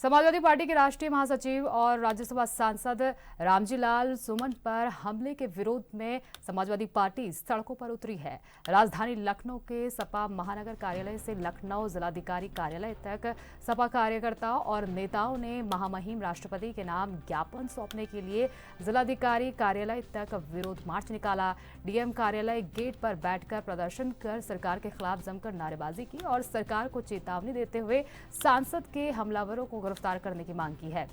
Samajwadi party के राष्ट्रीय महासचिव और राज्यसभा सांसद रामजीलाल सुमन पर हमले के विरोध में समाजवादी पार्टी सड़कों पर उतरी है। राजधानी लखनऊ के सपा महानगर कार्यालय से लखनऊ जिलाधिकारी कार्यालय तक सपा कार्यकर्ताओं और नेताओं ने महामहिम राष्ट्रपति के नाम ज्ञापन सौंपने के लिए जिलाधिकारी कार्यालय तक विरोध मार्च निकाला। डीएम कार्यालय गेट पर बैठकर प्रदर्शन कर सरकार के खिलाफ जमकर नारेबाजी की और सरकार को चेतावनी देते हुए सांसद के हमलावरों को गिरफ्तार करने की मांग की है।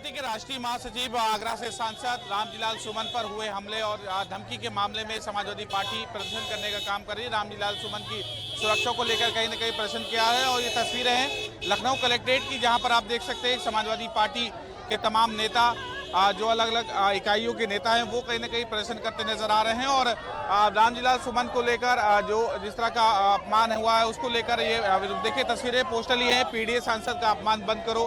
के राष्ट्रीय महासचिव आगरा से सांसद रामजीलाल सुमन पर हुए हमले और धमकी के मामले में समाजवादी पार्टी प्रदर्शन करने का काम कर रही है। रामजीलाल सुमन की सुरक्षा को लेकर कहीं न कहीं प्रदर्शन किया है और ये तस्वीरें हैं लखनऊ कलेक्ट्रेट की, जहां पर आप देख सकते हैं समाजवादी पार्टी के तमाम नेता जो अलग अलग इकाइयों के नेता हैं वो कहीं न कहीं प्रदर्शन करते नजर आ रहे हैं और रामजीलाल सुमन को लेकर जो जिस तरह का अपमान हुआ है उसको लेकर ये देखिए तस्वीरें पोस्टर लिए हैं। पीडीए सांसद का अपमान बंद करो,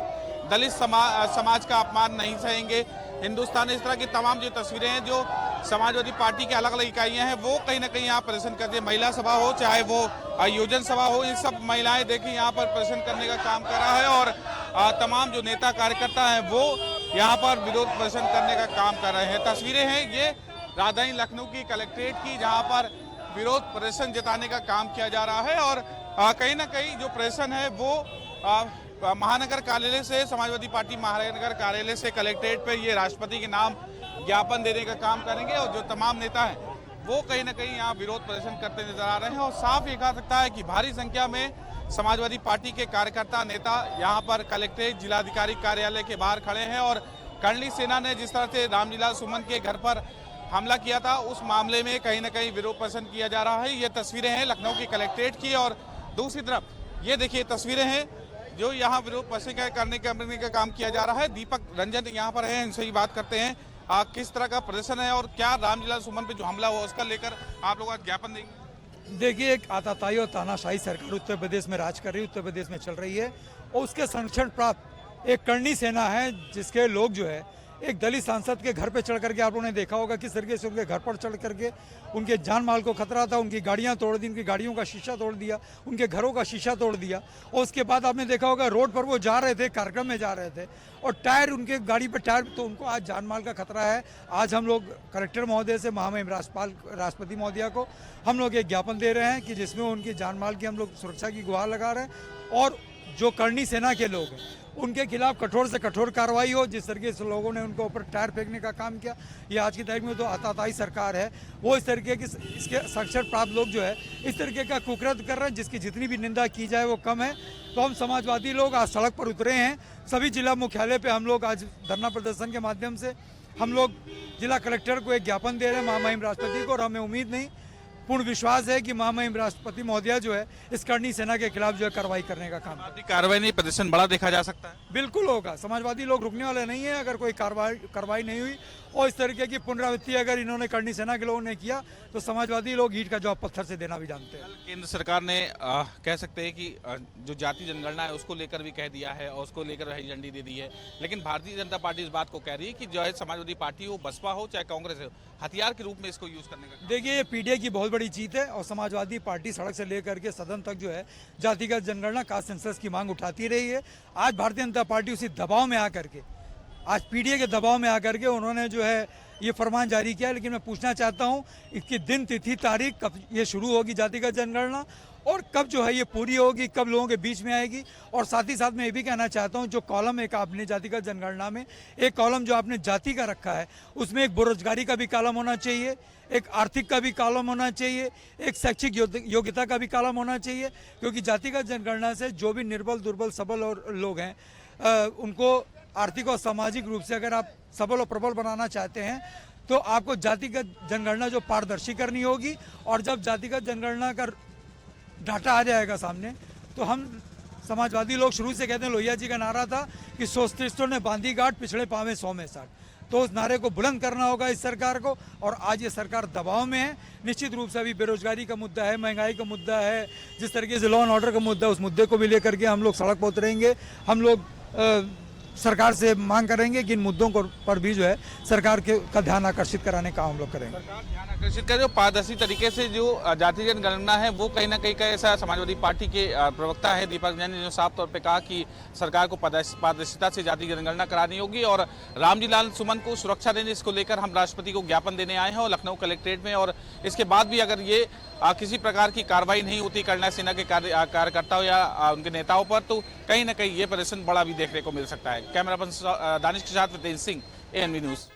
दलित समाज का अपमान नहीं सहेंगे, हिंदुस्तान, इस तरह की तमाम जो तस्वीरें हैं जो समाजवादी पार्टी की अलग अलग इकाइयां हैं वो कहीं ना कहीं यहाँ प्रदर्शन करती है। महिला सभा हो चाहे वो योजन सभा हो, ये सब महिलाएं देखिए यहाँ पर प्रदर्शन करने का काम कर रहा है और तमाम जो नेता कार्यकर्ता हैं वो यहाँ पर विरोध प्रदर्शन करने का काम कर रहे हैं। तस्वीरें हैं ये राजधानी लखनऊ की कलेक्ट्रेट की, जहाँ पर विरोध प्रदर्शन जताने का काम किया जा रहा है और कहीं ना कहीं जो प्रदर्शन है वो महानगर कार्यालय से, समाजवादी पार्टी महानगर कार्यालय से कलेक्ट्रेट पे ये राष्ट्रपति के नाम ज्ञापन देने का काम करेंगे और जो तमाम नेता हैं वो कहीं ना कहीं यहाँ विरोध प्रदर्शन करते नजर आ रहे हैं और साफ ये कहा सकता है कि भारी संख्या में समाजवादी पार्टी के कार्यकर्ता नेता यहाँ पर कलेक्ट्रेट जिलाधिकारी कार्यालय के बाहर खड़े हैं और कर्णली सेना ने जिस तरह से रामजीलाल सुमन के घर पर हमला किया था उस मामले में कहीं ना कहीं विरोध प्रदर्शन किया जा रहा है। ये तस्वीरें हैं लखनऊ की कलेक्ट्रेट की और दूसरी तरफ ये देखिए तस्वीरें हैं जो यहाँ विरोध प्रदर्शन करने का काम किया जा रहा है। दीपक रंजन यहाँ पर है, इनसे ही बात करते हैं किस तरह का प्रदर्शन है और क्या रामजीलाल सुमन पे जो हमला हुआ उसका लेकर आप लोग ज्ञापन देंगे? देखिए, एक आताताई और तानाशाही सरकार उत्तर प्रदेश में राज कर रही है, उत्तर प्रदेश में चल रही है और उसके संरक्षण प्राप्त एक कर्णी सेना है जिसके लोग जो है एक दलित सांसद के घर पे चढ़ करके, आप लोगों ने देखा होगा किस तरीके से उनके घर पर चढ़ करके उनके जान माल को खतरा था, उनकी गाड़ियां तोड़ दी, उनकी गाड़ियों का शीशा तोड़ दिया, उनके घरों का शीशा तोड़ दिया और उसके बाद आपने देखा होगा रोड पर वो जा रहे थे, कार्यक्रम में जा रहे थे और टायर उनके गाड़ी पर टायर, तो उनको आज जान माल का खतरा है। आज हम लोग कलेक्टर महोदय से महामहिम राष्ट्रपति महोदया को हम लोग एक ज्ञापन दे रहे हैं कि जिसमें उनकी जान माल की हम लोग सुरक्षा की गुहार लगा रहे हैं और जो कर्णी सेना के लोग हैं उनके खिलाफ कठोर से कठोर कार्रवाई हो। जिस तरीके से लोगों ने उनके ऊपर टायर फेंकने का काम किया, ये आज की तारीख में तो आताताई सरकार है वो इस तरीके की, इसके साक्षर प्राप्त लोग जो है इस तरीके का कुकृत्य कर रहे हैं जिसकी जितनी भी निंदा की जाए वो कम है। तो हम समाजवादी लोग आज सड़क पर उतरे हैं। सभी जिला मुख्यालय पर हम लोग आज धरना प्रदर्शन के माध्यम से हम लोग जिला कलेक्टर को एक ज्ञापन दे रहे हैं महामहिम राष्ट्रपति को और हमें उम्मीद नहीं, पूर्ण विश्वास है कि महामहिम राष्ट्रपति महोदया जो है इस कर्णी सेना के खिलाफ जो है कार्रवाई करने का काम। कार्रवाई नहीं, प्रदर्शन बड़ा देखा जा सकता है। बिल्कुल होगा, समाजवादी लोग रुकने वाले नहीं है। अगर कोई कार्रवाई नहीं हुई और इस तरीके की पुनरावृत्ति अगर इन्होंने कर्णी सेना के लोगों ने किया तो समाजवादी लोग ईंट का जवाब पत्थर से देना भी जानते हैं। केंद्र सरकार ने कह सकते हैं कि जो जाति जनगणना है उसको लेकर भी कह दिया है और उसको लेकर हरी झंडी दे दी है, लेकिन भारतीय जनता पार्टी इस बात को कह रही है कि जो है समाजवादी पार्टी हो, बसपा हो चाहे कांग्रेस हो, हथियार के रूप में इसको यूज करने का। देखिए, ये पीडीए की बहुत बड़ी जीत है और समाजवादी पार्टी सड़क से लेकर के सदन तक जो है जातिगत जनगणना, कास्ट सेंसस की मांग उठाती रही है। आज भारतीय जनता पार्टी उसी दबाव में आकर के, आज पीडीए के दबाव में आकर के उन्होंने जो है ये फरमान जारी किया। लेकिन मैं पूछना चाहता हूँ इसकी दिन, तिथि, तारीख कब ये शुरू होगी जातिगत जनगणना और कब जो है ये पूरी होगी, कब लोगों के बीच में आएगी। और साथ ही साथ मैं ये भी कहना चाहता हूँ जो कॉलम एक आपने जातिगत जनगणना में एक कॉलम जो आपने जाति का रखा है उसमें एक बेरोजगारी का भी कॉलम होना चाहिए, एक आर्थिक का भी कॉलम होना चाहिए, एक शैक्षिक योग्यता का भी कॉलम होना चाहिए, क्योंकि जातिगत जनगणना से जो भी निर्बल, दुर्बल, सबल और लोग हैं उनको आर्थिक और सामाजिक रूप से अगर आप सबल और प्रबल बनाना चाहते हैं तो आपको जातिगत जनगणना जो पारदर्शी करनी होगी। और जब जातिगत जनगणना का डाटा आ जाएगा सामने तो हम समाजवादी लोग शुरू से कहते हैं, लोहिया जी का नारा था कि सोस्तिष्टों ने बांधी गांठ, पिछड़े पावे 100 में 60, तो उस नारे को बुलंद करना होगा इस सरकार को। और आज ये सरकार दबाव में है। निश्चित रूप से अभी बेरोजगारी का मुद्दा है, महंगाई का मुद्दा है, जिस तरीके से लॉ एंड ऑर्डर का मुद्दा है उस मुद्दे को भी लेकर के हम लोग सड़क पर उतरेंगे। हम लोग सरकार से मांग करेंगे कि इन मुद्दों को पर भी जो है सरकार का ध्यान आकर्षित कराने का हम लोग करेंगे। सरकार ध्यान आकर्षित करे, पारदर्शी तरीके से जो जाति जनगणना है वो कहीं ना कहीं का ऐसा समाजवादी पार्टी के प्रवक्ता है दीपक जैन ने साफ तौर पे कहा कि सरकार को पारदर्शिता से जाति जनगणना करानी होगी और रामजी लाल सुमन को सुरक्षा देने, इसको लेकर हम राष्ट्रपति को ज्ञापन देने आए हैं और लखनऊ कलेक्ट्रेट में। और इसके बाद भी अगर ये किसी प्रकार की कार्रवाई नहीं होती करना सेना के कार्यकर्ताओं या उनके नेताओं पर, तो कहीं ना कहीं ये प्रदर्शन बड़ा भी देखने को मिल सकता है। कैमरा पर्सन दानिश के साथ रितेश सिंह, ANV न्यूज़।